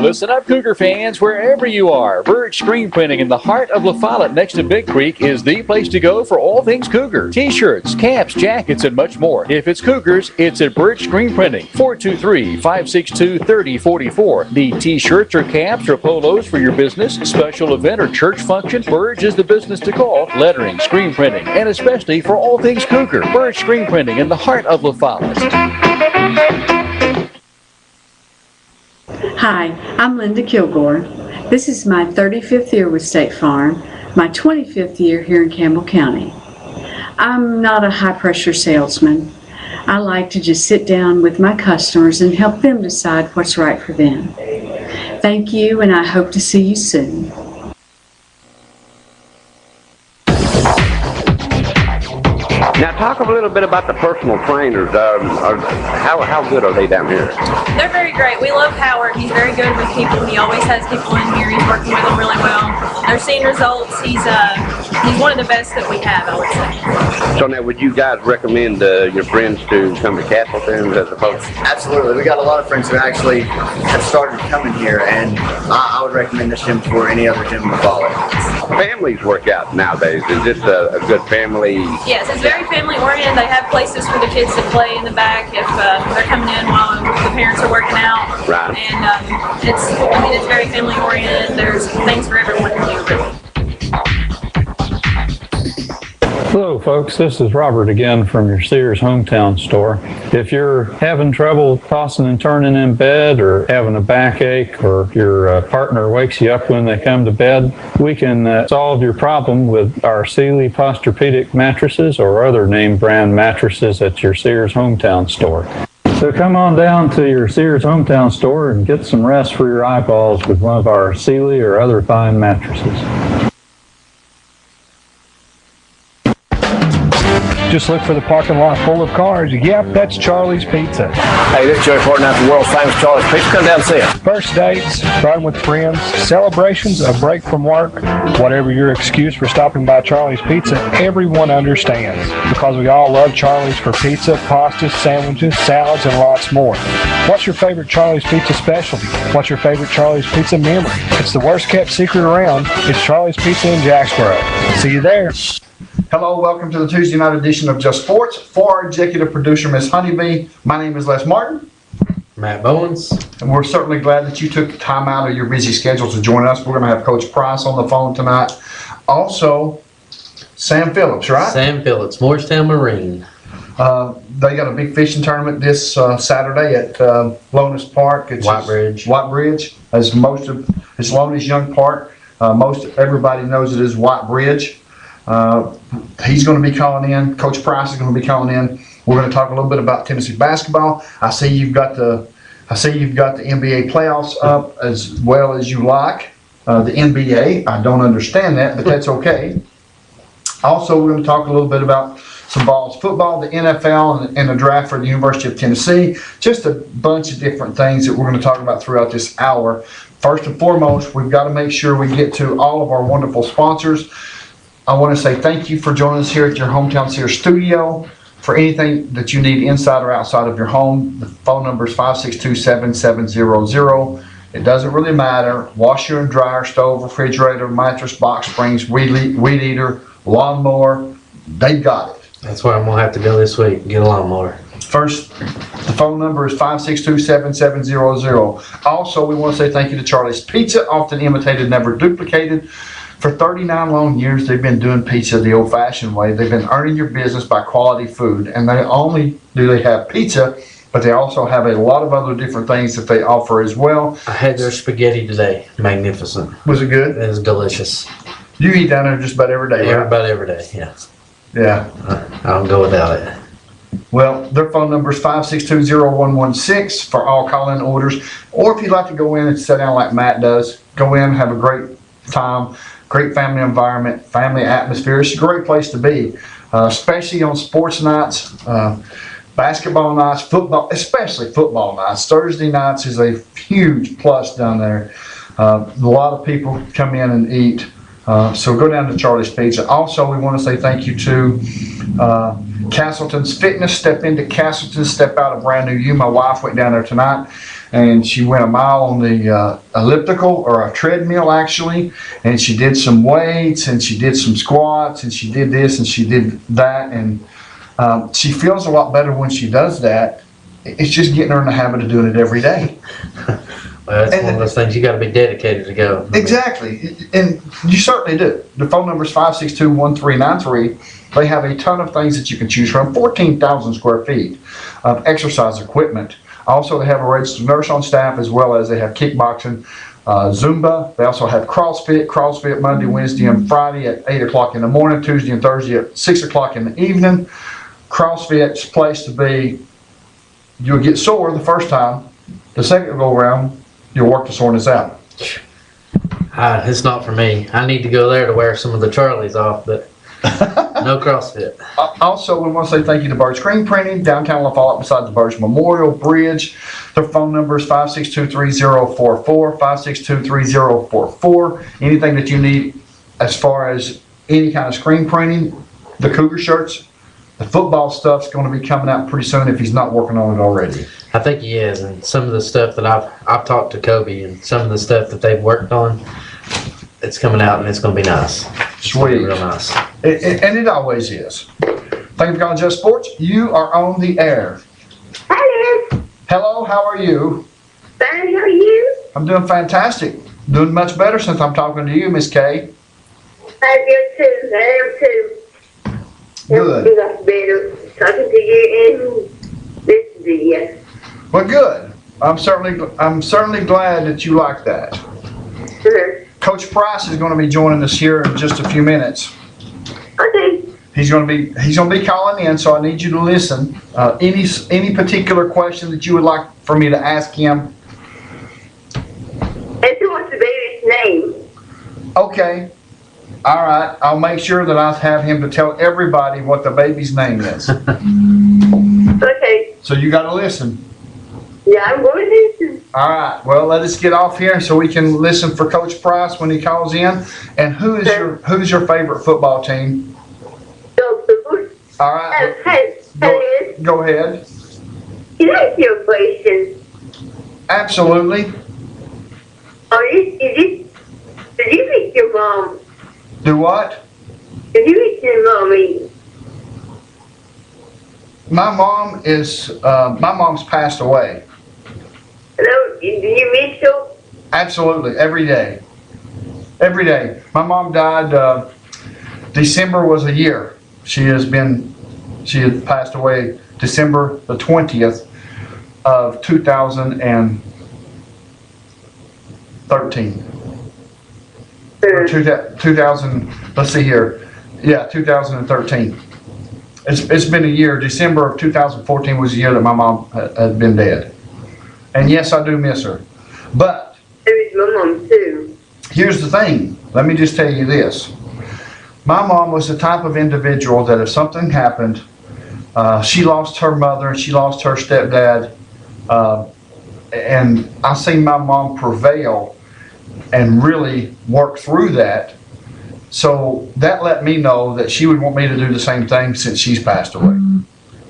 Listen up, Cougar fans, wherever you are. Birch Screen Printing in the heart of La Follette next to Big Creek is the place to go for all things Cougar. T-shirts, caps, jackets, and much more. If it's Cougars, it's at Birch Screen Printing. 423-562-3044. Need T-shirts or caps or polos for your business, special event, or church function? Birch is the business to call. Lettering, screen printing, and especially for all things Cougar. Birch Screen Printing in the heart of La Follette. Hi, I'm Linda Kilgore. This is my 35th year with State Farm, my 25th year here in Campbell County. I'm not a high-pressure salesman. I like to just sit down with my customers and help them decide what's right for them. Thank you, and I hope to see you soon. Now talk a little bit about the personal trainers. How good are they down here? They're very great. We love Howard. He's very good with people. He always has people in here. He's working with them really well. They're seeing results. He's one of the best that we have, I would say. So now, would you guys recommend your friends to come to Castleton as opposed to? Absolutely. We got a lot of friends who actually have started coming here, and I would recommend this gym for any other gym in the fall. Families work out nowadays. Is this a good family? Yes, it's very family oriented. They have places for the kids to play in the back if they're coming in while the parents are working out. Right. And it's very family oriented. There's things for everyone to do, really. Hello folks, this is Robert again from your Sears Hometown store. If you're having trouble tossing and turning in bed or having a backache or your partner wakes you up when they come to bed, we can solve your problem with our Sealy Posturepedic mattresses or other name brand mattresses at your Sears Hometown store. So come on down to your Sears Hometown store and get some rest for your eyeballs with one of our Sealy or other fine mattresses. Just look for the parking lot full of cars. Yep, that's Charlie's Pizza. Hey, this is Joey Fortnite from world famous Charlie's Pizza. Come down and see us. First dates, riding with friends, celebrations, a break from work, whatever your excuse for stopping by Charlie's Pizza, everyone understands. Because we all love Charlie's for pizza, pastas, sandwiches, salads, and lots more. What's your favorite Charlie's Pizza specialty? What's your favorite Charlie's Pizza memory? It's the worst kept secret around. It's Charlie's Pizza in Jacksboro. See you there. Hello, welcome to the Tuesday night edition of Just Sports. For our executive producer, Miss Honeybee, my name is Les Martin. Matt Bowens. And we're certainly glad that you took time out of your busy schedule to join us. We're going to have Coach Price on the phone tonight. Also, Sam Phillips, right? Sam Phillips, Morristown Marine. They got a big fishing tournament this Saturday at Lonis Park. It's White Bridge. White Bridge. It's Lonis Young Park. Most everybody knows it as White Bridge. He's going to be calling in. Coach Price is going to be calling in. We're going to talk a little bit about Tennessee basketball. I see you've got the NBA playoffs up as well as you like. The NBA, I don't understand that, but that's okay. Also, we're going to talk a little bit about some balls football, the NFL, and the draft for the University of Tennessee. Just a bunch of different things that we're going to talk about throughout this hour. First and foremost, we've got to make sure we get to all of our wonderful sponsors. I want to say thank you for joining us here at your Hometown Sears studio. For anything that you need inside or outside of your home, the phone number is 562-7700. It doesn't really matter. Washer and dryer, stove, refrigerator, mattress, box springs, weed eater, lawnmower, they got it. That's where I'm going to have to go this week and get a lawnmower. First, the phone number is 562-7700. Also, we want to say thank you to Charlie's Pizza, often imitated, never duplicated. For 39 long years, they've been doing pizza the old-fashioned way. They've been earning your business by quality food. And they only do they have pizza, but they also have a lot of other different things that they offer as well. I had their spaghetti today. Magnificent. Was it good? It was delicious. You eat down there just about every day, right? About every day, yeah. Yeah. I don't go without it. Well, their phone number is 562-0116 for all call-in orders. Or if you'd like to go in and sit down like Matt does, go in, have a great time. Great family environment, family atmosphere. It's a great place to be, especially on sports nights, basketball nights, football, especially football nights. Thursday nights is a huge plus down there. A lot of people come in and eat. So go down to Charlie's Pizza. Also, we want to say thank you to Castleton's Fitness. Step into Castleton, step out a brand new you. My wife went down there tonight. and she went a mile on the elliptical, or a treadmill actually, and she did some weights, and she did some squats, and she did this and she did that, and she feels a lot better when she does that. It's just getting her in the habit of doing it every day. Well, that's one of those things you got to be dedicated to go. Exactly, and you certainly do. The phone number is 562-1393. They have a ton of things that you can choose from, 14,000 square feet of exercise equipment. Also, they have a registered nurse on staff, as well as they have kickboxing, Zumba. They also have CrossFit Monday, Wednesday, and Friday at 8 o'clock in the morning, Tuesday and Thursday at 6 o'clock in the evening. CrossFit's place to be. You'll get sore the first time. The second go around, you'll work the soreness out. It's not for me. I need to go there to wear some of the Charlies off, but no CrossFit. Also, we want to say thank you to Bird Screen Printing, downtown La Follette beside the Birch Memorial Bridge. Their phone number is 562-3044, 562-3044. Anything that you need as far as any kind of screen printing, the Cougar shirts, the football stuff's going to be coming out pretty soon if he's not working on it already. I think he is, and some of the stuff that I've talked to Kobe, and some of the stuff that they've worked on, it's coming out and it's going to be nice. Sweet. Real nice. And it always is. Thank you for calling Just Sports. You are on the air. Hello. Hello, how are you? Fine, how are you? I'm doing fantastic. Doing much better since I'm talking to you, Miss Kay. I do too. I am too. Good. That's better. Talking to you and listening to you. Well, good. I'm certainly glad that you like that. Uh-huh. Coach Price is going to be joining us here in just a few minutes. Okay. He's going to be calling in, so I need you to listen. Any particular question that you would like for me to ask him? And so what's the baby's name? Okay. All right. I'll make sure that I have him to tell everybody what the baby's name is. Okay. So you got to listen. Yeah, I'm going to listen. All right. Well, let us get off here so we can listen for Coach Price when he calls in. And who's your favorite football team? All right. Go ahead. Can I ask you a question? Absolutely. Did you meet your mom? Do what? Did you meet your mommy? My mom's passed away. Hello, do you miss her? Absolutely, every day. Every day. My mom died, December was a year. She had passed away December the 20th of 2013. Or 2000, let's see here. Yeah, 2013. It's been a year. December of 2014 was the year that my mom had been dead. And yes, I do miss her. But I miss my mom too. Here's the thing. Let me just tell you this. My mom was the type of individual that if something happened, she lost her mother, she lost her stepdad, and I seen my mom prevail and really work through that. So that let me know that she would want me to do the same thing since she's passed away.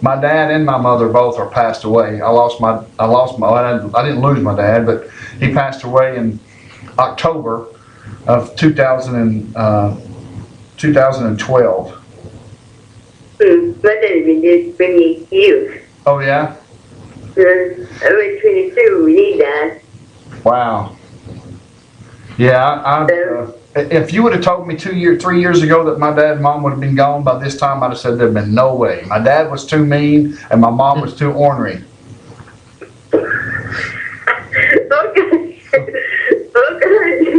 My dad and my mother both are passed away. I didn't lose my dad, but he passed away in October of 2012. My dad's been dead 28 years. Oh yeah? I was 22 when he died. Wow. Yeah, if you would have told me 3 years ago that my dad and mom would have been gone by this time, I'd have said there'd been no way. My dad was too mean and my mom was too ornery. Okay.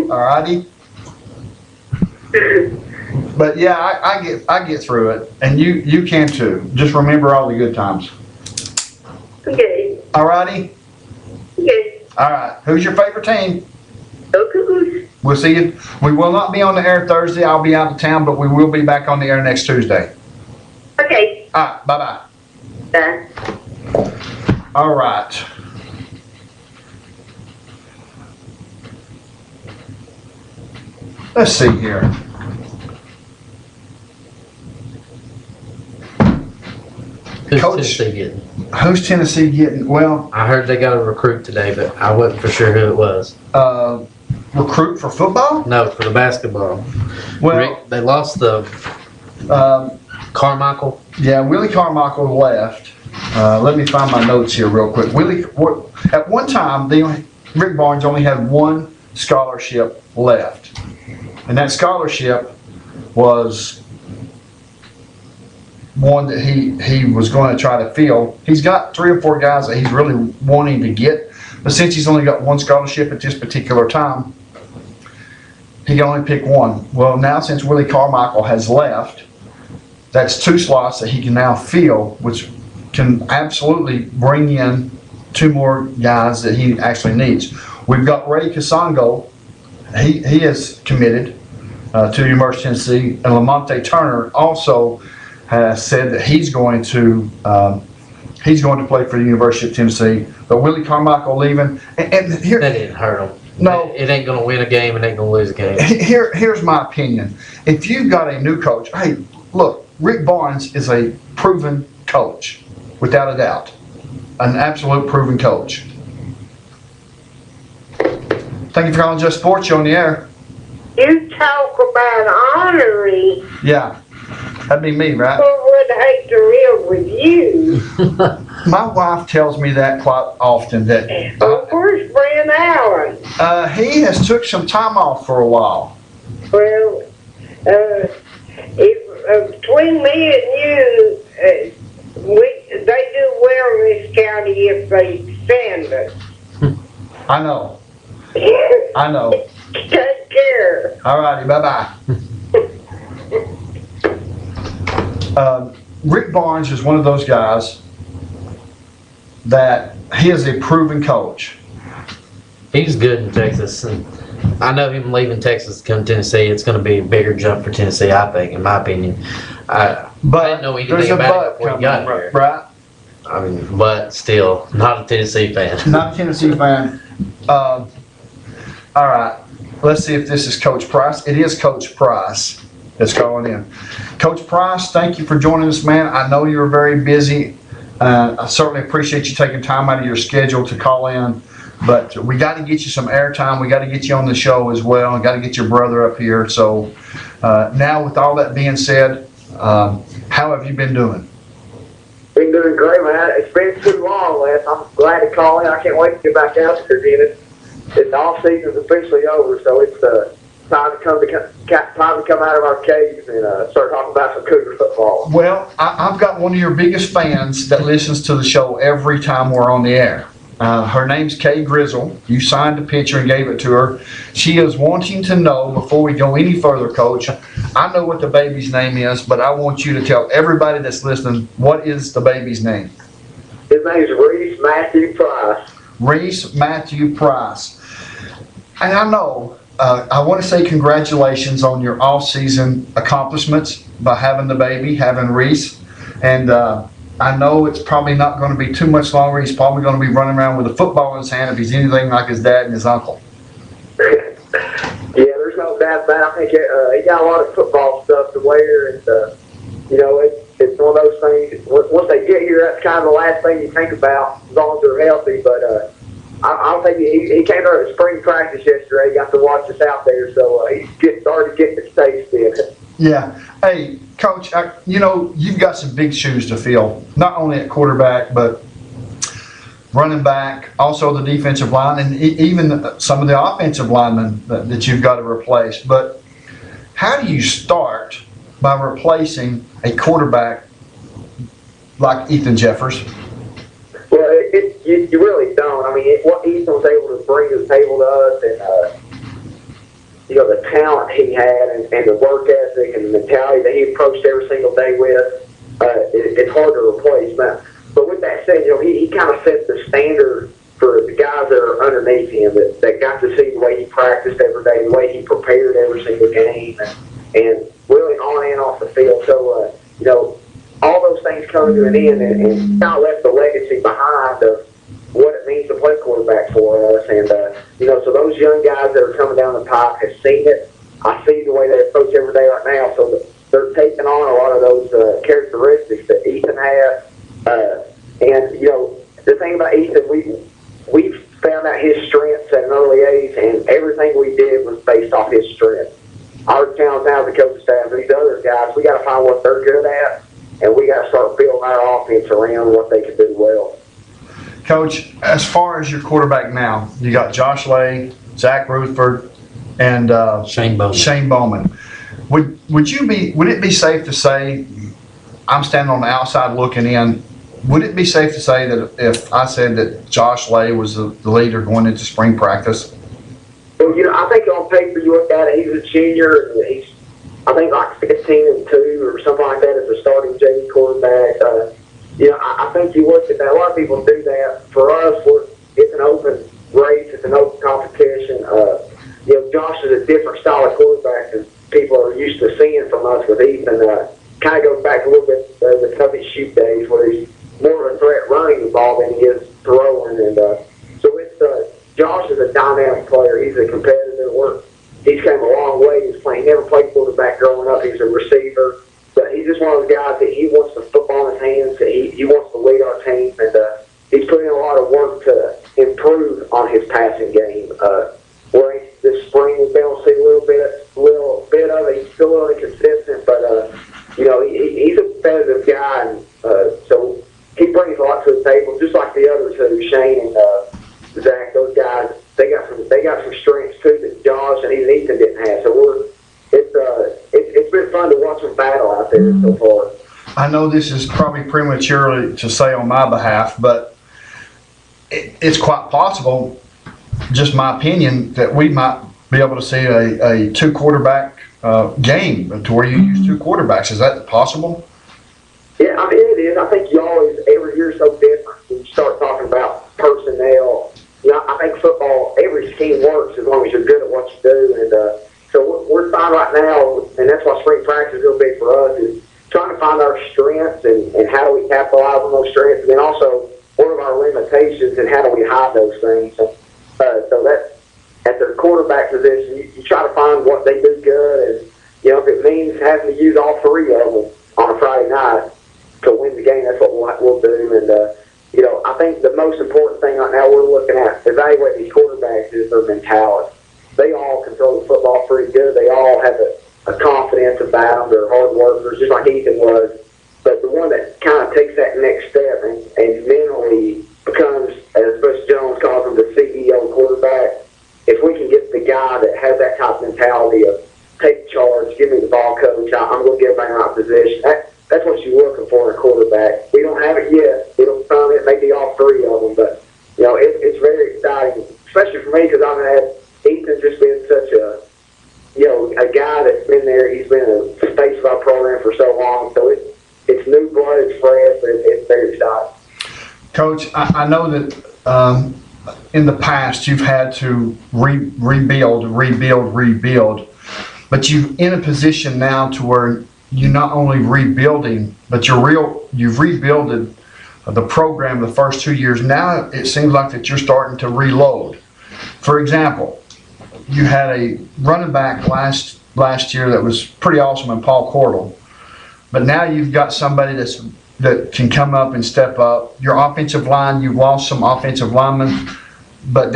Alrighty. But yeah, I get through it, and you can too. Just remember all the good times. Okay. Alrighty. Okay. All right. Who's your favorite team? Okay. We'll see you. We will not be on the air Thursday. I'll be out of town, but we will be back on the air next Tuesday. Okay. All right. Bye-bye. Bye. All right. Let's see here. Who's Coach. Tennessee getting? Who's Tennessee getting? Well, I heard they got a recruit today, but I wasn't for sure who it was. Recruit for football? No, for the basketball. Well, They lost the Carmichael. yeah, Willie Carmichael left. Let me find my notes here real quick. At one time, Rick Barnes only had one scholarship left, and that scholarship was one that he was going to try to fill. He's got 3 or 4 guys that he's really wanting to get, but since he's only got one scholarship at this particular time, he can only pick one. Well, now since Willie Carmichael has left, that's 2 slots that he can now fill, which can absolutely bring in 2 more guys that he actually needs. We've got Ray Kasongo. He is committed to the University of Tennessee, and Lamonte Turner also has said that he's going to play for the University of Tennessee. But Willie Carmichael leaving, and here That didn't hurt them. No. It ain't going to win a game. It ain't going to lose a game. here's my opinion. If you've got a new coach, hey, look, Rick Barnes is a proven coach, without a doubt, an absolute proven coach. Thank you for calling Just Sports. You're on the air. You talk about honoring. Yeah, that'd be me, right? Who would hate to live with you? My wife tells me that quite often. That Where's Brent Allen? he has took some time off for a while. Well, if between me and you, they do well in this county if they send us. I know. I know. Take care. All righty, bye-bye. Rick Barnes is one of those guys that he is a proven coach. He's good in Texas, and I know him leaving Texas to come to Tennessee. It's going to be a bigger jump for Tennessee, I think, in my opinion. I didn't know anything about it before he got here. Right? I mean, but still, not a Tennessee fan. Not a Tennessee fan. All right. Let's see if this is Coach Price. It is Coach Price that's calling in. Coach Price, thank you for joining us, man. I know you're very busy. I certainly appreciate you taking time out of your schedule to call in. But we got to get you some airtime. We got to get you on the show as well. We got to get your brother up here. So now, with all that being said, how have you been doing? Been doing great, man. It's been too long, Les. I'm glad to call in. I can't wait to get back out there again. The off season's officially over, so it's time to come out of our caves and start talking about some Cougar football. Well, I've got one of your biggest fans that listens to the show every time we're on the air. Her name's Kay Grizzle. You signed a picture and gave it to her. She is wanting to know, before we go any further, Coach, I know what the baby's name is, but I want you to tell everybody that's listening, what is the baby's name? His name's Reese Matthew Price. Reese Matthew Price. And I know, I want to say congratulations on your off-season accomplishments by having the baby, having Reese. And I know it's probably not going to be too much longer. He's probably going to be running around with a football in his hand if he's anything like his dad and his uncle. Yeah, there's no doubt about it. I think he got a lot of football stuff to wear, and it's one of those things. Once they get here, that's kind of the last thing you think about, as long as they're healthy. But I don't think he came there at spring practice yesterday. He got to watch us out there, so he's already getting his taste in it. Yeah. Hey, Coach, you've got some big shoes to fill, not only at quarterback, but running back, also the defensive line, and even some of the offensive linemen that you've got to replace. But how do you start by replacing a quarterback like Ethan Jeffers? Well, you really don't. I mean, what Ethan was able to bring to the table to us, and the talent he had, and the work ethic and the mentality that he approached every single day with, it's hard to replace. But with that said, he kind of set the standard for the guys that are underneath him that got to see the way he practiced every day, the way he prepared every single game, and really on and off the field. So, all those things come to an end, and kind of left the legacy behind of what it means to play quarterback for us. And, so those young guys that are coming down the pipe have seen it. I see the way they approach every day right now. So they're taking on a lot of those characteristics that Ethan has. And, you know, the thing about Ethan, we found out his strengths at an early age, and everything we did was based off his strengths. Our challenge now, the coaching staff, these other guys, we got to find what they're good at, and we got to start building our offense around what they can do well. Coach, as far as your quarterback now, you got Josh Lay, Zach Rutherford, and Shane Bowman. Would it be safe to say, I'm standing on the outside looking in, would it be safe to say that if I said that Josh Lay was the leader going into spring practice? Well, you know, I think on paper you look at it, he's a junior, and he's, I think, like 15-2 or something like that as a starting JV quarterback. You know, I think you look at that. A lot of people do that. For us, it's an open race. It's an open competition. You know, Josh is a different style of quarterback than people are used to seeing from us with Ethan. Kind of goes back a little bit to the Cubby shoot days where he's more of a threat running the ball than he is throwing. And so it's Josh is a dynamic player. He's a competitor. He's came a long way. He never played quarterback growing up. He's a receiver. But he's just one of those guys that he wants the football in his hands. That he wants to lead our team. And he's putting in a lot of work to improve on his passing game. Where this spring we've been able to see a little bit of it. He's still a little inconsistent, but you know, he's a competitive guy, and so he brings a lot to the table, just like the other two, Shane and Zach. Those guys, they got some strengths too that Josh and even Ethan didn't have. So it's been fun to watch them battle out there so far. I know this is probably premature to say on my behalf, but it's quite possible, just my opinion, that we might be able to see a two quarterback game to where you use two quarterbacks. Is that possible? Yeah, I mean, it is. I think you always, every year is so different when you start talking about personnel. You know, I think football, every scheme works as long as you're good at what you do. And so we're fine right now, and that's why spring practice is real big for us, is trying to find our strengths and how do we capitalize on those strengths, and then also what are our limitations and how do we hide those things. So that's at the quarterback position, you try to find what they do good, and you know, if it means having to use all three of them on a Friday night to win the game, that's what we'll do. And you know, I think the most important thing right now we're looking at evaluating these quarterbacks is their mentality. They all control the football pretty good. They all have a confidence about them. They're hard workers, just like Ethan was. But the one that kind of takes that next step and mentally becomes, as Bush Jones calls him, the CEO quarterback, if we can get the guy that has that type of mentality of take charge, give me the ball, coach, I'm going to get back in my position. That's what you're looking for in a quarterback. We don't have it yet. It'll find it, maybe all three of them, but you know, it's very exciting, especially for me because I've had Ethan just been such a, you know, a guy that's been there. He's been a face of our program for so long, so it's new blood, it's fresh, but it's very exciting. Coach, I know that in the past you've had to rebuild, but you're in a position now to where you're not only rebuilding, but you've rebuilded the program the first 2 years. Now it seems like that you're starting to reload. For example, you had a running back last year that was pretty awesome in Paul Cordell, but now you've got somebody that can come up and step up. Your offensive line, you've lost some offensive linemen, but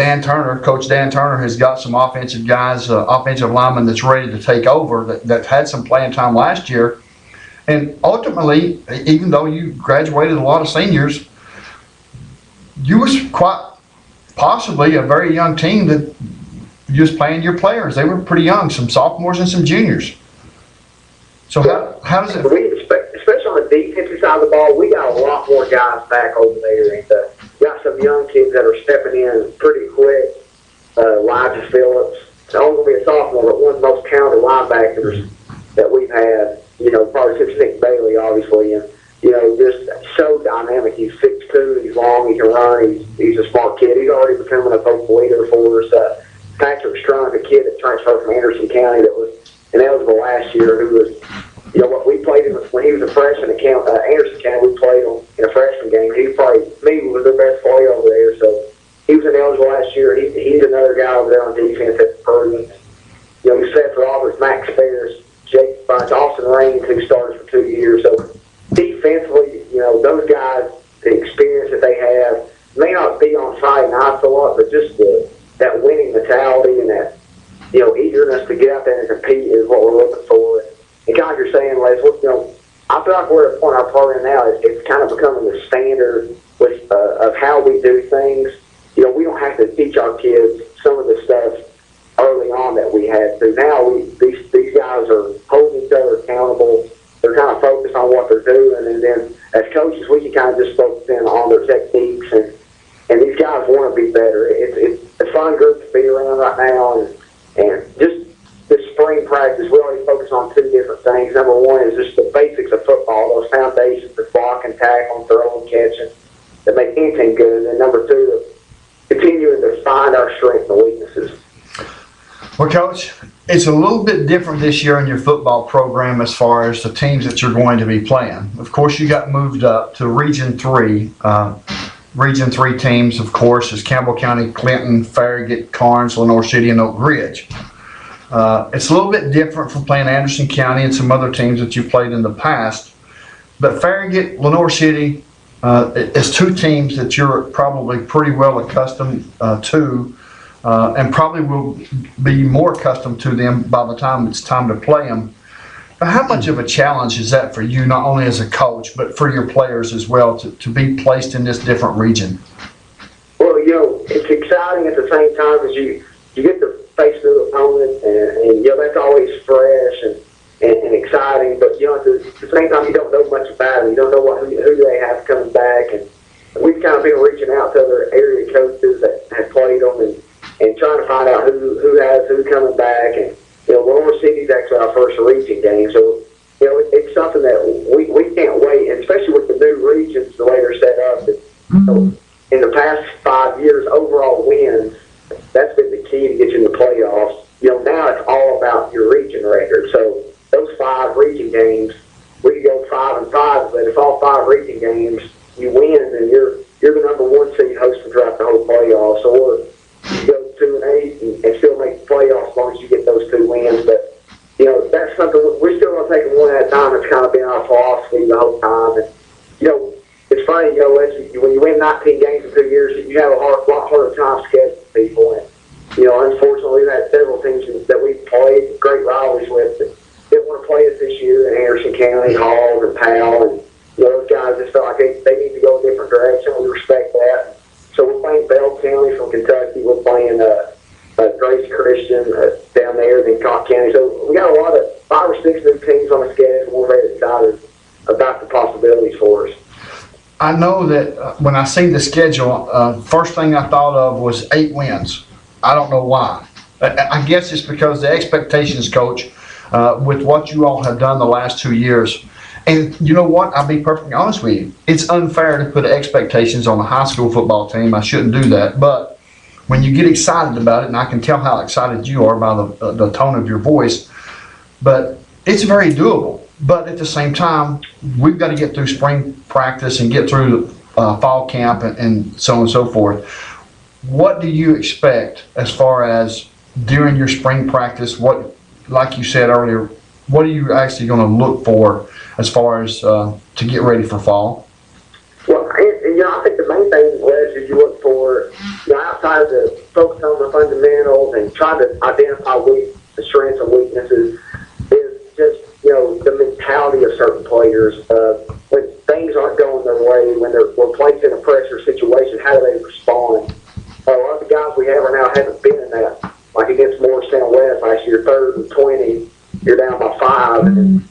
Coach Dan Turner has got some offensive guys, offensive linemen that's ready to take over that had some playing time last year. And ultimately, even though you graduated a lot of seniors, you was quite possibly a very young team that you was playing your players. They were pretty young, some sophomores and some juniors. So how does it? Especially on the defensive side of the ball, we got a lot more guys back over there. And got some young kids that are stepping in pretty quick. Elijah Phillips, he's only going to be a sophomore, but one of the most talented linebackers that we've had. You know, probably since Nick Bailey, obviously, and you know, just so dynamic. He's 6'2", he's long, he can run, he's a smart kid. He's already becoming a vocal leader for us. Patrick Strong, the kid that transferred from Anderson County that was ineligible last year, who was, you know, what we played him when he was a freshman at Anderson County. We played him in a freshman game. He probably was their best player over there, so he was ineligible last year. He's another guy over there on defense that's brilliant. You know, we said for Auburn's Max Spears, Jake Bunch, Austin Raines, who started for 2 years. So defensively, you know, those guys, the experience I feel like we're at a point in our program now, it's kind of becoming the standard with, of how we do things. You know, we don't have to teach our kids some of the stuff early on that we had to. Now these guys are holding each other accountable. They're kind of focused on what they're doing, and then as coaches, we can kind of just focus in on their techniques, and these guys want to be better. It's a fun group to be around right now, and just this spring practice, we already focus on two different things. Number one is just the basics of football, those foundations for blocking, tackling, throwing, catching, that make anything good. And number two, continuing to find our strengths and weaknesses. Well, Coach, it's a little bit different this year in your football program as far as the teams that you're going to be playing. Of course, you got moved up to Region 3. Region 3 teams, of course, is Campbell County, Clinton, Farragut, Karnes, Lenoir City, and Oak Ridge. It's a little bit different from playing Anderson County and some other teams that you played in the past. But Farragut, Lenoir City is two teams that you're probably pretty well accustomed to. And probably will be more accustomed to them by the time it's time to play them. But how much of a challenge is that for you, not only as a coach, but for your players as well, to be placed in this different region? Well, you know, it's exciting at the same time as you get to face new opponents, and you know, that's always fresh and exciting. But, you know, at the same time, you don't know much about them. You don't know who they have coming back. And we've kind of been reaching out to other area coaches that have played them and trying to find out who coming back. And, you know, Lenoir City's actually our first region game. So, you know, it's something that we can't wait, and especially with the new regions, the way they're set up. You know, in the past 5 years, overall wins, that's been the key to get you in the playoffs. You know, now it's all about your region record. So those 5 region games, we could go 5-5, but if all 5 region games you win, then you're the number 1 seed hosting throughout the whole playoffs. Or you go 2-8 and still make the playoffs as long as you get those 2 wins. But, you know, that's something we're still going to take it one at a time. It's kind of been our philosophy the whole time. And, you know, it's funny, you know, when you win 19 games in 2 years, you have a lot harder time scheduling people. And, you know, unfortunately, we've had several teams that we've played great rivalries with that didn't want to play us this year in Anderson County, Hall, and Powell. And, you know, those guys just felt like they need to go a different direction. We respect that. So we're playing Bell County from Kentucky. We're playing Grace Christian down there, then Cobb County. So we got a lot of 5 or 6 new teams on the schedule. We're very excited about the possibilities for us. I know that when I see the schedule, first thing I thought of was 8 wins. I don't know why. I guess it's because the expectations, Coach, with what you all have done the last 2 years. And you know what? I'll be perfectly honest with you. It's unfair to put expectations on a high school football team. I shouldn't do that. But when you get excited about it, and I can tell how excited you are by the tone of your voice, but it's very doable. But at the same time, we've got to get through spring practice and get through fall camp and so on and so forth. What do you expect as far as during your spring practice? What, like you said earlier, what are you actually going to look for as far as to get ready for fall? Well, and, you know, I think the main thing, Wes, is you look for, you know, outside of the focus on the fundamentals and try to identify the strengths and weaknesses, is just, you know, the mentality of certain players. When things aren't going their way, when we're placed in a pressure situation, how do they respond? A lot of the guys we have right now haven't been in that. Like against Morristown West last year, 3rd and 20, you're down by 5, and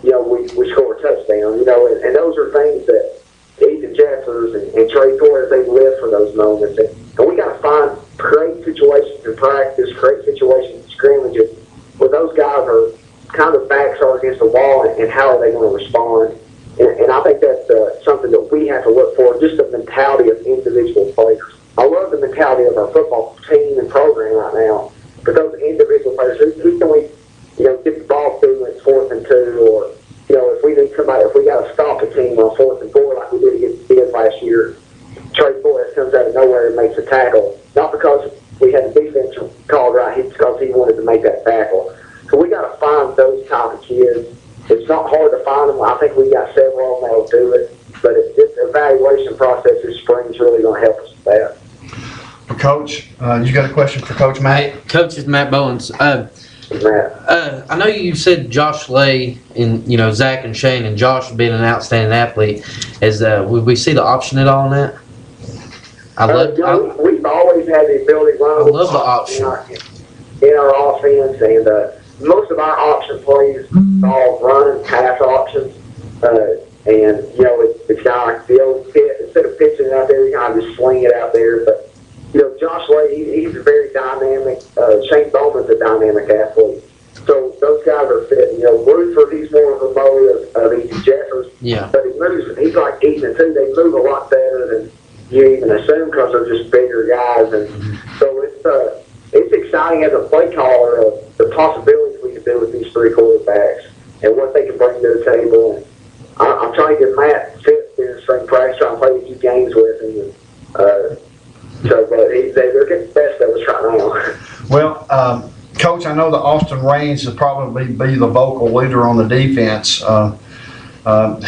you know we score a touchdown. You know, and those are things that Ethan Jeffers and Trey Torres, they live for those moments, and we got to create situations in practice, create situations in scrimmages where those guys are kind of backs are against the wall, and how are they going to respond? And I think that's something that we have to look for, just the mentality of individual players. I love the mentality of our football team and program right now, but those individual players, who can we, you know, get the ball through when it's 4th and 2, or, you know, if we need somebody, if we got to stop a team on 4th and 4 like we did against the Kids last year, Trey Forrest comes out of nowhere and makes a tackle, not because we had the defense called right, it's because he wanted to make that tackle. So we got to find those type of kids. It's not hard to find them. I think we got several of them that'll do it, but it's just the evaluation process this spring is really going to help us with that. Coach, you got a question for Coach Matt? Hey, Coach is Matt Bowens. Matt. I know you said Josh Lay and, Zach and Shane, and Josh being an outstanding athlete. Would we see the option at all on that? We've always had the ability to run. I love the option. In our offense, and most of our option plays involve run and pass options. And, it's kind of like the old pit. Instead of pitching it out there, you kind of just swing it out there. But, Josh Lay, he's a very dynamic. Shane Bowman's a dynamic athlete. So those guys are fit. Rutherford, he's more of a mode of E.T. Jeffers. Yeah. But he's like Ethan, too. They move a lot better than you even assume because they're just bigger guys. And so it's exciting as a play caller of the possibilities we can do with these three quarterbacks and what they can bring to the table. And I'm trying to get Matt fit in spring practice, trying to play a few games with him. But they're getting the best of us right now. Well, Coach, I know that Austin Raines will probably be the vocal leader on the defense.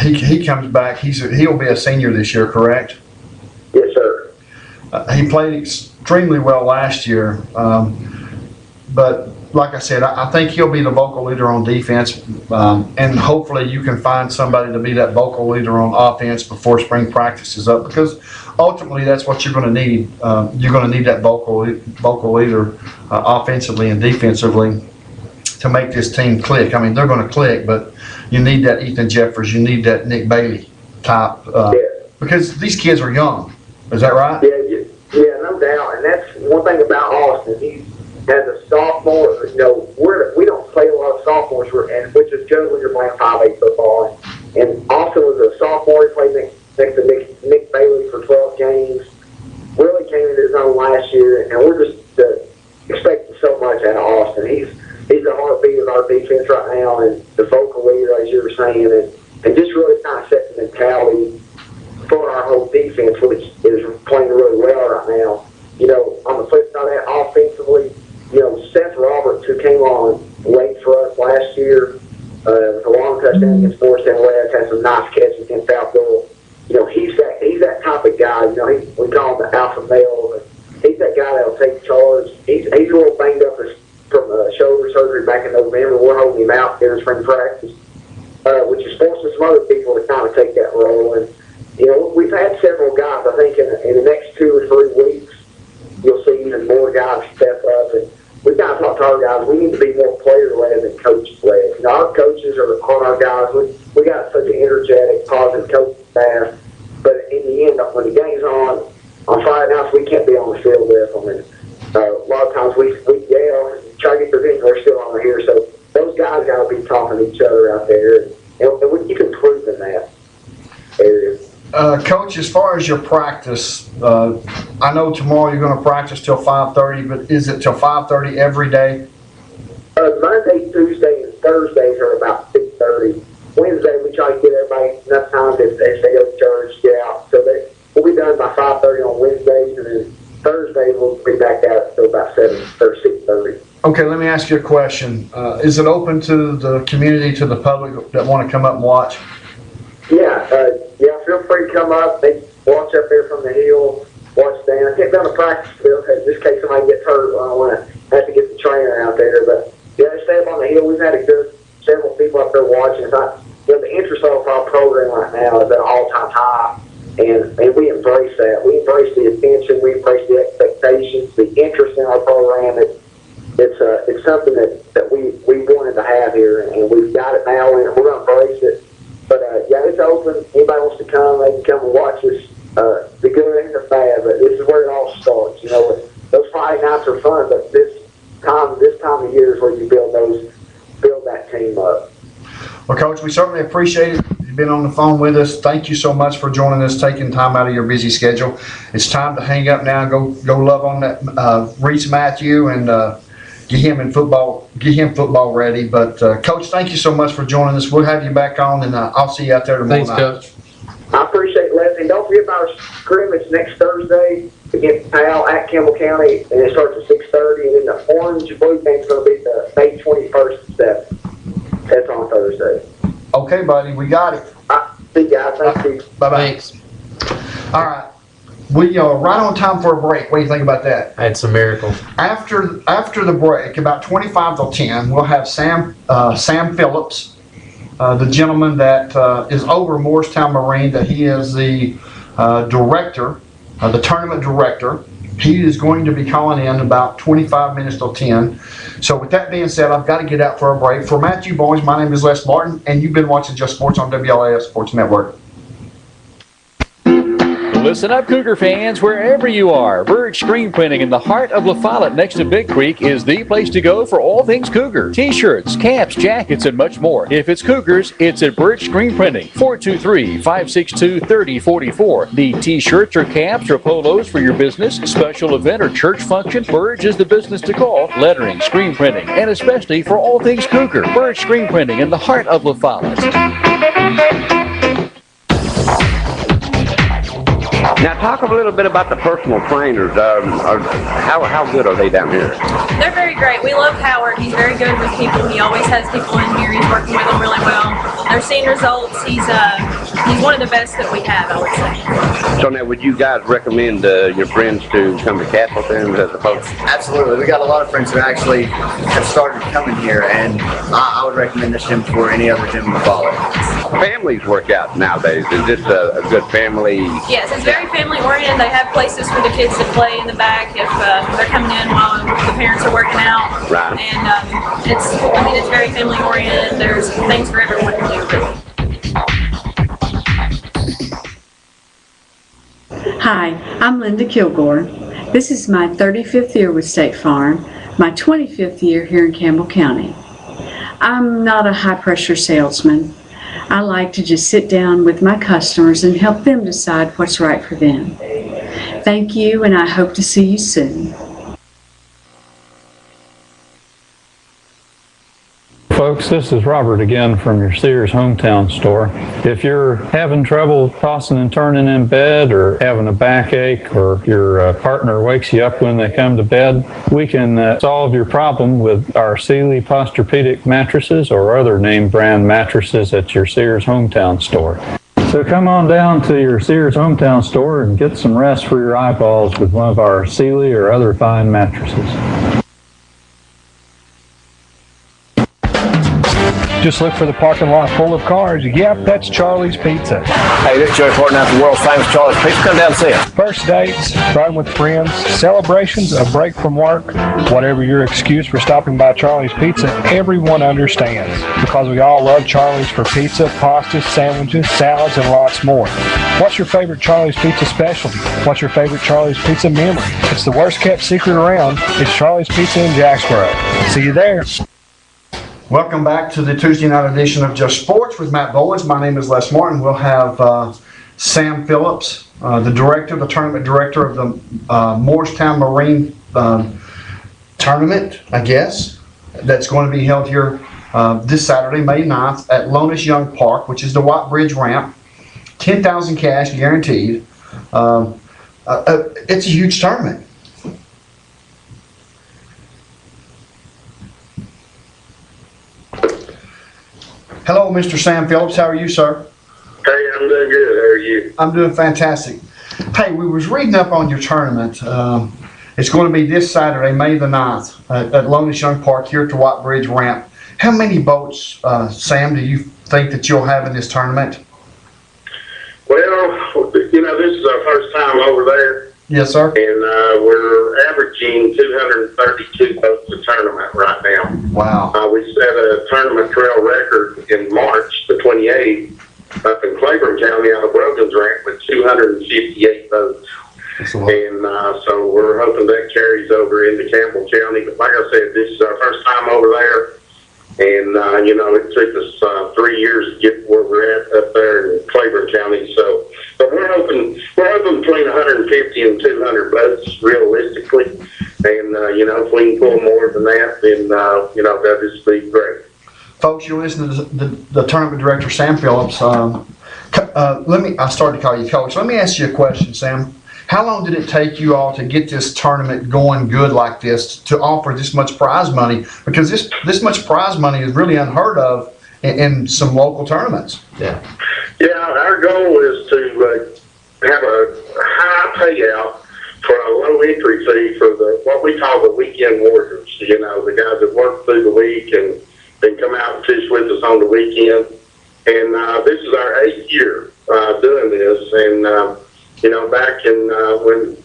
He comes back. He'll be a senior this year, correct? Yes, sir. He played extremely well last year, but like I said, I think he'll be the vocal leader on defense, and hopefully you can find somebody to be that vocal leader on offense before spring practice is up, because ultimately that's what you're going to need. You're going to need that vocal leader offensively and defensively to make this team click. I mean, they're going to click, but you need that Ethan Jeffers, you need that Nick Bailey type, because these kids are young. Is that right? Yeah, no doubt. And that's one thing about Austin. He has a sophomore. We don't play a lot of sophomores, which is generally you're playing 5A football. And Austin was a sophomore. He played next to Nick Bailey for 12 games. Really came into his own last year, and we're just expecting so much out of Austin. He's the heartbeat of our defense right now, and the vocal leader, as you were saying, and just really kind of set the mentality for our whole defense, which is playing really well right now. On the flip side of that, offensively, Seth Roberts, who came on late for us last year, with a long touchdown against Morristown West, had some nice catches against Southville. He's that type of guy. We call him the alpha male. He's that guy that'll take charge. He's a little banged up from shoulder surgery back in November. We're holding him out during spring practice, which is forcing some other people to kind of take that role. And we've had several guys. I think in the next 2 or 3 weeks, you'll see even more guys step up. And we've got to talk to our guys. We need to be more player-led than coach-led. Our coaches are on our guys. We got such an energetic, positive coaching staff. But in the end, when the game's on Friday nights, we can't be on the field with them. And a lot of times we yell, try to get their things. They're still on here. So those guys got to be talking to each other out there. And you can prove in that area. Coach, as far as your practice, I know tomorrow you're going to practice till 5:30, but is it till 5:30 every day? Monday, Tuesday, and Thursdays are about 6:30. Wednesday, we try to get everybody enough time if they go to church, get out. So we'll be done by 5:30 on Wednesdays, and then Thursdays we'll be back out until about 7 or 6:30. Okay, let me ask you a question. Is it open to the community, to the public that want to come up and watch? Yeah, feel free to come up. They watch up there from the hill, watch down. I can't be on the practice field just in case somebody gets hurt. I don't want to have to get the trainer out there. But yeah, stay up on the hill. We've had several people up there watching. The interest of our program right now is at an all-time high, and we embrace that. We embrace the attention. We embrace the expectations, the interest in our program. It's something that we wanted to have here, and we've got it now, and we're going to embrace it. But it's open. Anybody wants to come, they can come and watch us. The good and the bad, but this is where it all starts. Those Friday nights are fun, but this time of year is where you build that team up. Well, Coach, we certainly appreciate it. You've been on the phone with us. Thank you so much for joining us, taking time out of your busy schedule. It's time to hang up now and go love on that Reese Matthew and get him football ready. But Coach, thank you so much for joining us. We'll have you back on, and I'll see you out there tomorrow night. Thanks, Coach. I appreciate it, Leslie. Don't forget about our scrimmage next Thursday against Powell at Campbell County, and it starts at 6:30. And then the orange and blue game's going to be the May 21st and 7th. That's on Thursday. Okay, buddy, we got it. See you guys. Thank you. Bye-bye. Thanks. All right. we are right on time for a break. What do you think about that? It's a miracle. After the break, about 25 till 10, we'll have Sam Phillips, the gentleman that is over Morristown Marine, that he is the director, the tournament director. He is going to be calling in about 25 minutes till 10. So with that being said, I've got to get out for a break. For Matthew Boys, my name is Les Martin, and you've been watching Just Sports on WLAF Sports Network. Listen up, Cougar fans, wherever you are. Birch Screen Printing in the heart of La Follette next to Big Creek is the place to go for all things Cougar. T-shirts, caps, jackets, and much more. If it's Cougars, it's at Birch Screen Printing, 423-562-3044. Need T-shirts or caps or polos for your business, special event, or church function? Birch is the business to call. Lettering, screen printing, and especially for all things Cougar. Birch Screen Printing in the heart of La Follette. Now, talk a little bit about the personal trainers. How good are they down here? They're very great. We love Howard. He's very good with people. He always has people in here. He's working with them really well. They're seeing results. He's one of the best that we have, I would say. So now, would you guys recommend your friends to come to Castleton as opposed? Absolutely. We got a lot of friends who actually have started coming here, and I would recommend this gym for any other gym in the follow. Families work out nowadays. Is this a good family? Yes, it's very family oriented. They have places for the kids to play in the back if they're coming in while the parents are working out. Right. And it's very family oriented. There's things for everyone to do, really. Hi, I'm Linda Kilgore. This is my 35th year with State Farm, my 25th year here in Campbell County. I'm not a high-pressure salesman. I like to just sit down with my customers and help them decide what's right for them. Thank you, and I hope to see you soon. Folks, this is Robert again from your Sears hometown store. If you're having trouble tossing and turning in bed, or having a backache, or your partner wakes you up when they come to bed, we can solve your problem with our Sealy Posturepedic mattresses or other name brand mattresses at your Sears hometown store. So come on down to your Sears hometown store and get some rest for your eyeballs with one of our Sealy or other fine mattresses. Just look for the parking lot full of cars. Yep, that's Charlie's Pizza. Hey, this is Joey Fortin out the world famous Charlie's Pizza. Come down and see us. First dates, riding with friends, celebrations, a break from work, whatever your excuse for stopping by Charlie's Pizza, everyone understands. Because we all love Charlie's for pizza, pastas, sandwiches, salads, and lots more. What's your favorite Charlie's Pizza specialty? What's your favorite Charlie's Pizza memory? It's the worst kept secret around. It's Charlie's Pizza in Jacksboro. See you there. Welcome back to the Tuesday night edition of Just Sports with Matt Bowles. My name is Les Martin. We'll have Sam Phillips, the tournament director of the Morristown Marine tournament, I guess, that's going to be held here this Saturday, May 9th, at Lonis Young Park, which is the White Bridge ramp. 10,000 cash guaranteed. It's a huge tournament. Hello, Mr. Sam Phillips. How are you, sir? Hey, I'm doing good. How are you? I'm doing fantastic. Hey, we was reading up on your tournament. It's going to be this Saturday, May the 9th, at Lonis Young Park here at the White Bridge ramp. How many boats, Sam, do you think that you'll have in this tournament? Well, this is our first time over there. Yes, sir. And we're averaging 232 boats a tournament right now. Wow. We set a tournament trail record in March the 28th up in Claiborne County out of Brogan's Ramp with 258 boats. And so we're hoping that carries over into Campbell County. But like I said, this is our first time over there. And, it took us 3 years to get where we're at up there in Claiborne County. So, but we're hoping between 150 and 200 boats realistically. And, if we can pull more than that, then, that'd just be great. Folks, you're listening to the tournament director, Sam Phillips. I started to call you Coach. Let me ask you a question, Sam. How long did it take you all to get this tournament going good like this, to offer this much prize money? Because this much prize money is really unheard of in some local tournaments. Yeah, our goal is to have a high payout for a low entry fee for what we call the weekend warriors. You know, the guys that work through the week and then come out and fish with us on the weekend. And this is our 8th year doing this. And you know, back in when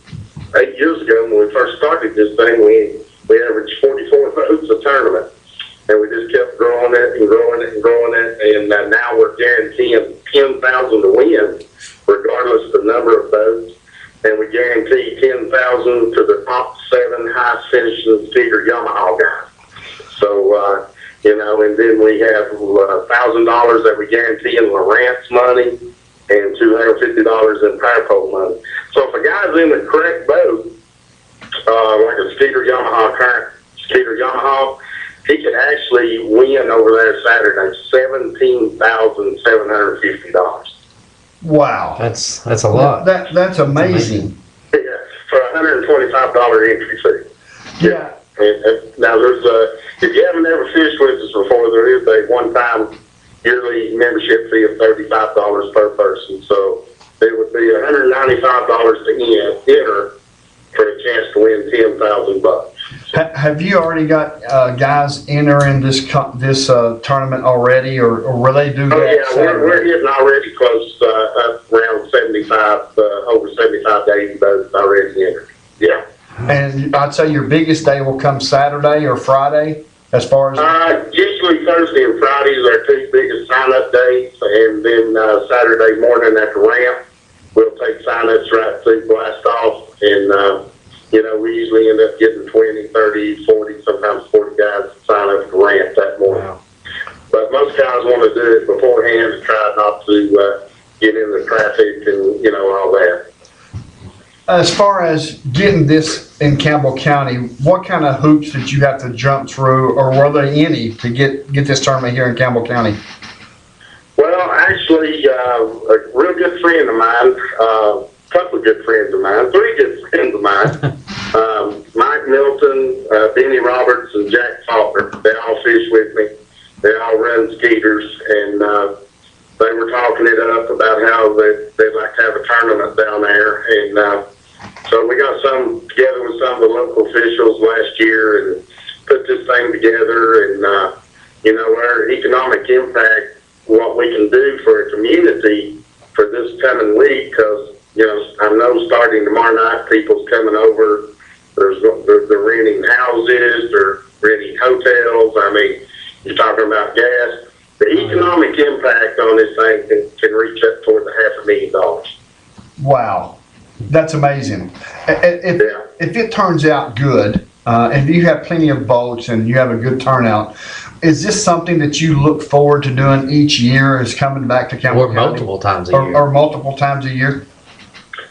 8 years ago when we first started this thing, we averaged 44 boats a tournament. And we just kept growing it and growing it and growing it. And now we're guaranteeing 10,000 to win, regardless of the number of boats. And we guarantee 10,000 to the top 7 highest finishing Cedar Yamaha guys. So, you know, and then we have $1,000 that we guarantee in Lowrance money and $250 in power pole money. So if a guy's in the correct boat, like a Cedar Yamaha, he could actually win over there Saturday $17,750. Wow. That's a lot. That's amazing. Yeah, for a $125 entry fee. Yeah. And now there's if you haven't ever fished with us before, there is a one-time yearly membership fee of $35 per person. So it would be $195 to enter for a chance to win $10,000. Have you already got guys entering this tournament already, or will they do that? Oh yeah, we're getting already close, up around 75, over 75 to 80 boats already entered. Yeah. And I'd say your biggest day will come Saturday or Friday, as far as. Usually Thursday and Friday is our 2 biggest sign-up days, and then Saturday morning at the ramp, we'll take sign-ups right through blast off, and you know, we usually end up getting 20, 30, 40, sometimes 40 guys to sign up at the ramp that morning. Wow. But most guys want to do it beforehand to try not to get in the traffic and, you know, all that. As far as getting this in Campbell County, what kind of hoops did you have to jump through, or were there any to get this tournament here in Campbell County? Well, actually, a real good friend of mine, couple of good friends of mine, 3 good friends of mine, Mike Milton, Benny Roberts, and Jack Faulkner. They all fish with me. They all run skeeters, and they were talking it up about how they'd like to have a tournament down there. And so we got some together with some of the local officials last year and put this thing together. And, you know, our economic impact, what we can do for a community for this coming week, because you know, I know starting tomorrow night, people's coming over. They're renting houses, they're renting hotels. I mean, you're talking about gas. The economic impact on this thing can reach up toward the $500,000. Wow, that's amazing. If it turns out good, and you have plenty of boats and you have a good turnout, is this something that you look forward to doing each year, is coming back to Campbell County? Multiple times a year. Or multiple times a year?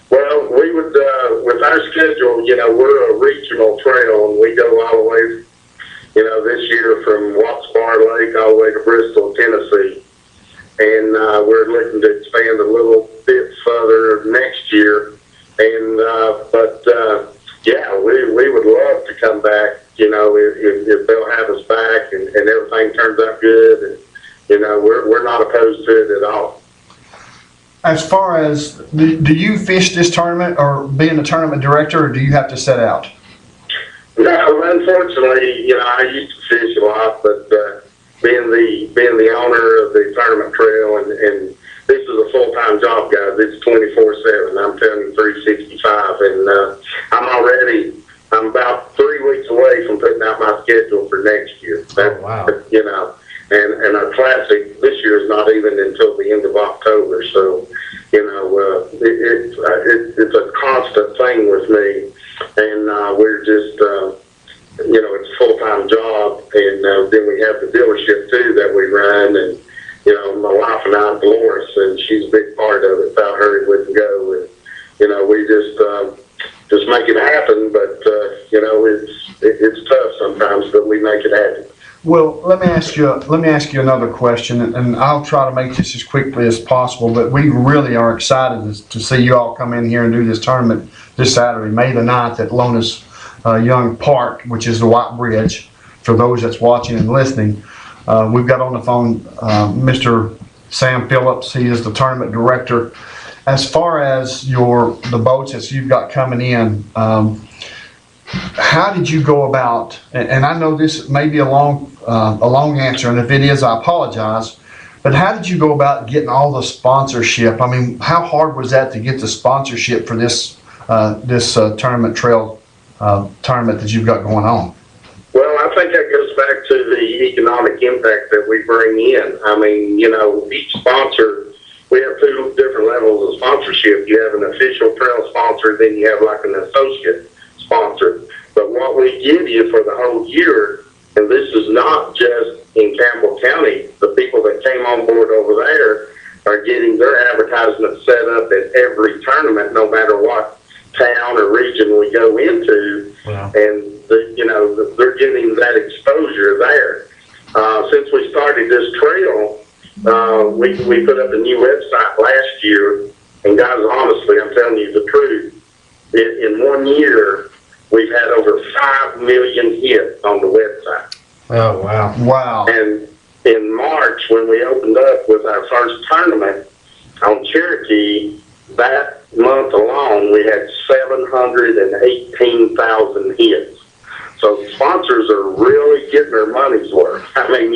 Well, we would, with our schedule, you know, we're a regional trail, and we go all the way, you know, this year from Watts Bar Lake all the way to Bristol, Tennessee. And we're looking to expand a little bit further next year. And, yeah, we would love to come back, you know, if they'll have us back and everything turns out good. And, you know, we're not opposed to it at all. As far as, do you fish this tournament, or being a tournament director, or do you have to set out? No, unfortunately, you know, I used to fish a lot, but being the owner of the tournament trail, and this is a full-time job, guys. It's 24/7. I'm telling you, 365, and I'm about 3 weeks away from putting out my schedule for next year. Wow. You know. And our classic this year is not even until the end of October. So, you know, it's a constant thing with me. And we're just, you know, it's a full-time job. And then we have the dealership, too, that we run. And, you know, my wife and I, Dolores, and she's a big part of it. Without her, it wouldn't go. And, you know, we just make it happen. But, you know, it's tough sometimes, but we make it happen. Well, let me ask you another question, and I'll try to make this as quickly as possible, but we really are excited to see you all come in here and do this tournament this Saturday, May the 9th at Lonas Young Park, which is the White Bridge, for those that's watching and listening. We've got on the phone Mr. Sam Phillips. He is the tournament director, as far as the boats that you've got coming in, how did you go about, and I know this may be a long answer, and if it is, I apologize, but how did you go about getting all the sponsorship? I mean, how hard was that to get the sponsorship for this tournament trail tournament that you've got going on? Well, I think that goes back to the economic impact that we bring in. I mean, each sponsor, we have two different levels of sponsorship. You have an official trail sponsor, then you have like an associate sponsor. But what we give you for the whole year, and this is not just in Campbell County, the people that came on board over there are getting their advertisement set up at every tournament, no matter what town or region we go into. Wow. And they're getting that exposure there. Since we started this trail, we put up a new website last year, and guys, honestly, I'm telling you the truth. In 1 year, we've had over 5 million hits on the website. Oh, wow. Wow. And in March, when we opened up with our first tournament on Cherokee, that month alone, we had 718,000 hits. So sponsors are really getting their money's worth. I mean,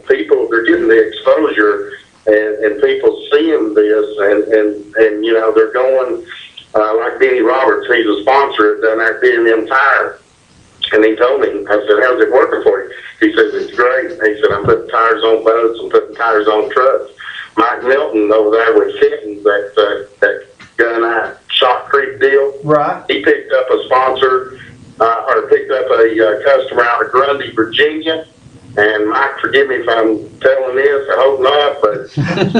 people, they're getting the exposure, and people seeing this, and they're going, like Benny Roberts, he's a sponsor down there at B&M Tire. And he told me, I said, how's it working for you? He says, it's great. He said, I'm putting tires on boats, I'm putting tires on trucks. Mike Milton over there with Kenton, that Gun Shot Creek deal. Right. He picked up a sponsor, or picked up a customer out of Grundy, Virginia. And Mike, forgive me if I'm telling this, I hope not, but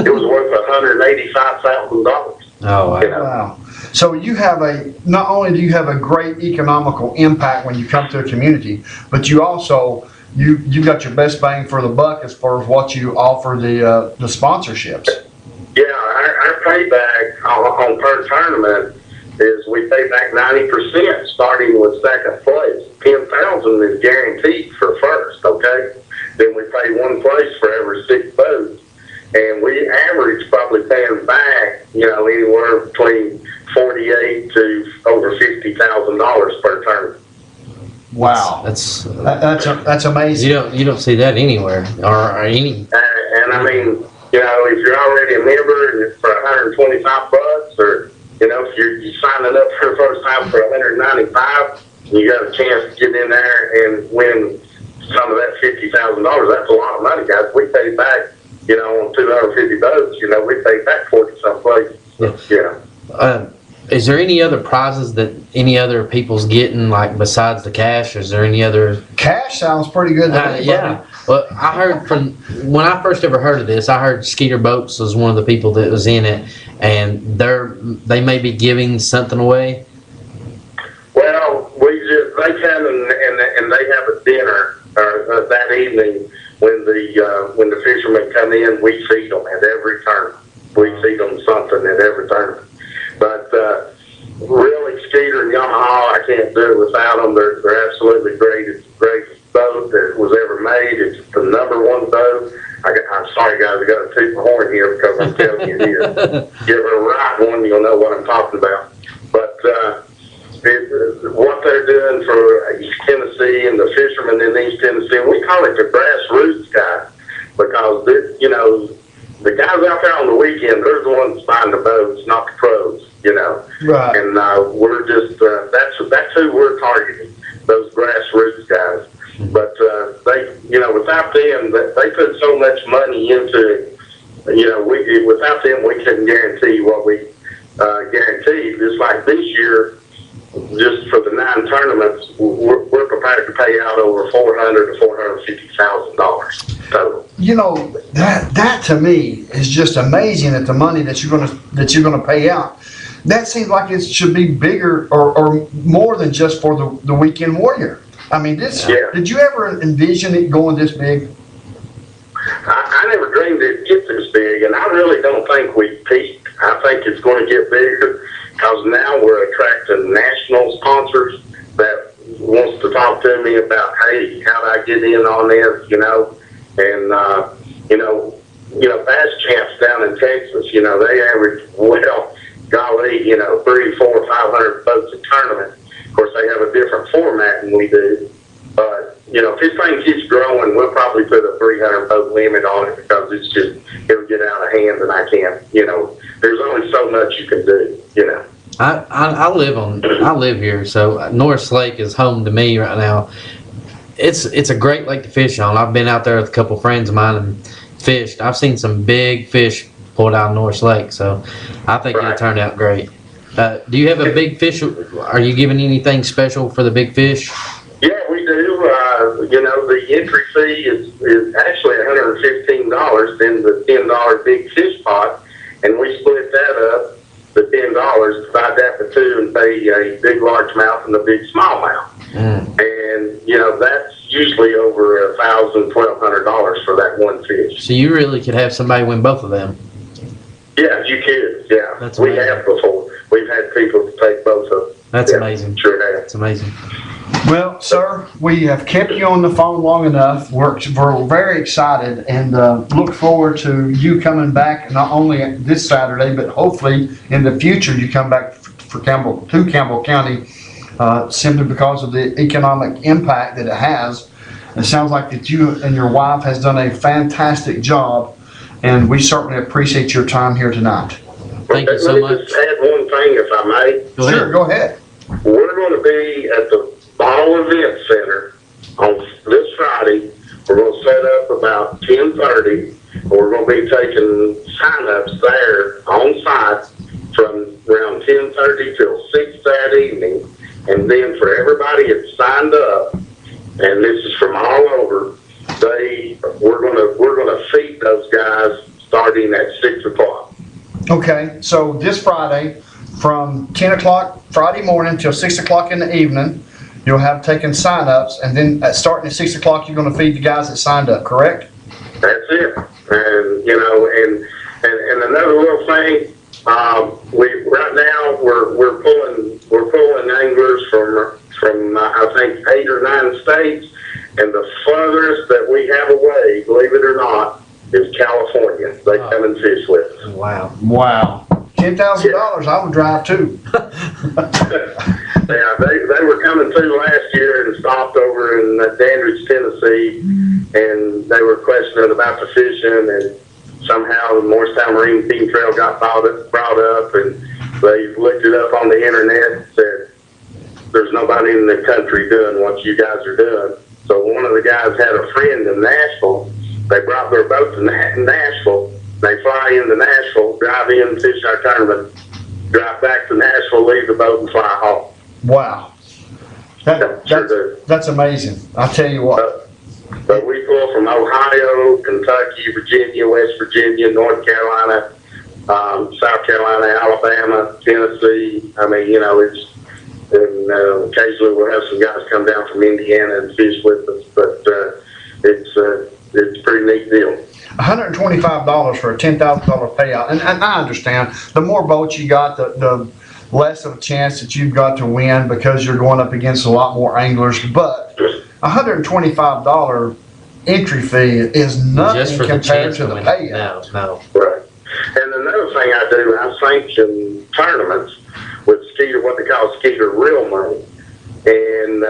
it was worth $185,000. Oh, wow. Wow. So you have not only do you have a great economical impact when you come to a community, but you also, you got your best bang for the buck as far as what you offer the sponsorships. Yeah, our payback on per tournament is we pay back 90% starting with second place. 10,000 is guaranteed for first, okay? Then we pay one place for every 6 boats. And we average probably paying back, anywhere between $48,000 to over $50,000 per tournament. Wow, that's amazing. You don't see that anywhere or any. And I mean, if you're already a member and it's for $125, or if you're signing up for the first time for $195, you got a chance to get in there and win some of that $50,000. That's a lot of money, guys. We pay back. On 250 boats, we pay back 40-some places. Yeah. Is there any other prizes that any other people's getting, like besides the cash? Is there any other? Cash sounds pretty good. Yeah. Well, I heard when I first ever heard of this, I heard Skeeter Boats was one of the people that was in it, and they may be giving something away. Well, they come and they have a dinner that evening. When the fishermen come in, we feed them at every tournament. We feed them something at every tournament. But really, Skeeter and Yamaha, I can't do it without them. They're absolutely great. It's the greatest boat that was ever made. It's the #1 boat. I'm sorry, guys, I got to toot my horn here because I'm telling you here. Give her a right one, you'll know what I'm talking about. But what they're doing for East Tennessee and the fishermen in East Tennessee, and we call it the grassroots guys, because the guys out there on the weekend, they're the ones buying the boats, not the pros, Right. And we're just that's who we're targeting, those grassroots guys. But they, without them, they put so much money into it. Without them, we couldn't guarantee what we guaranteed. Just like this year. Just for the 9 tournaments, we're prepared to pay out over $400,000 to $450,000 total. That to me is just amazing. That the money that you're gonna pay out, that seems like it should be bigger or more than just for the weekend warrior. I mean, did you ever envision it going this big? I never dreamed it'd get this big, and I really don't think we peaked. I think it's going to get bigger. Because now we're attracting national sponsors that wants to talk to me about, hey, how do I get in on this, and, bass camps down in Texas, they average, well, golly, 300, 400, 500 boats a tournament. Of course, they have a different format than we do. But, if this thing keeps growing, we'll probably put a 300 boat limit on it because it'll get out of hand and I can't, there's only so much you can do, I live here, so Norris Lake is home to me right now. It's a great lake to fish on. I've been out there with a couple friends of mine and fished. I've seen some big fish pulled out of Norris Lake, so I think it'll turn out great. Do you have a big fish? Are you giving anything special for the big fish? Yeah, we do. The entry fee is actually $115 in the $10 big fish pot, and we split that up, the $10, divide that by two, and pay a big largemouth and a big smallmouth. And that's usually over $1,000, $1,200 for that one fish. So you really could have somebody win both of them. Yeah, you could. Yeah, That's we amazing. have before. We've had people take both of them. That's amazing. Sure have. That's amazing. Well, sir, we have kept you on the phone long enough. We're very excited and look forward to you coming back, not only this Saturday, but hopefully in the future you come back to Campbell County, simply because of the economic impact that it has. It sounds like that you and your wife has done a fantastic job, and we certainly appreciate your time here tonight. Thank you so Let me much. just add one thing, if I may. Sure, go ahead. We're going to be at the Ball Event Center on this Friday. We're going to set up about 10:30. We're going to be taking sign-ups there on site from around 10:30 till 6 that evening. And then for everybody that's signed up, and this is from all over, we're going to feed those guys starting at 6 o'clock. Okay, so this Friday, from 10 o'clock Friday morning till 6 o'clock in the evening, you'll have taken sign-ups, and then starting at 6 o'clock, you're going to feed the guys that signed up, correct? That's it. And and another little thing, right now we're pulling anglers from I think 8 or 9 states, and the furthest that we have away, believe it or not, is California. They come and fish with us. Wow. Wow. $10,000, I would drive too. Yeah, they were coming through last year and stopped over in Dandridge, Tennessee, and they were questioning about the fishing, and somehow the Morristown Marine Team Trail got brought up, and they looked it up on the internet and said, there's nobody in the country doing what you guys are doing. So one of the guys had a friend in Nashville. They brought their boat to Nashville. They fly into Nashville, drive in, fish our tournament, drive back to Nashville, leave the boat, and fly home. Wow. That's amazing. I'll tell you what. But we pull from Ohio, Kentucky, Virginia, West Virginia, North Carolina, South Carolina, Alabama, Tennessee. I mean, and occasionally we'll have some guys come down from Indiana and fish with us, but it's a pretty neat deal. $125 for a $10,000 payout, and I understand. The more boats you got, the less of a chance that you've got to win because you're going up against a lot more anglers. But $125 entry fee is nothing compared to the payout. No. Right. And another thing I do, I sanction tournaments with what they call Skeeter real money. And,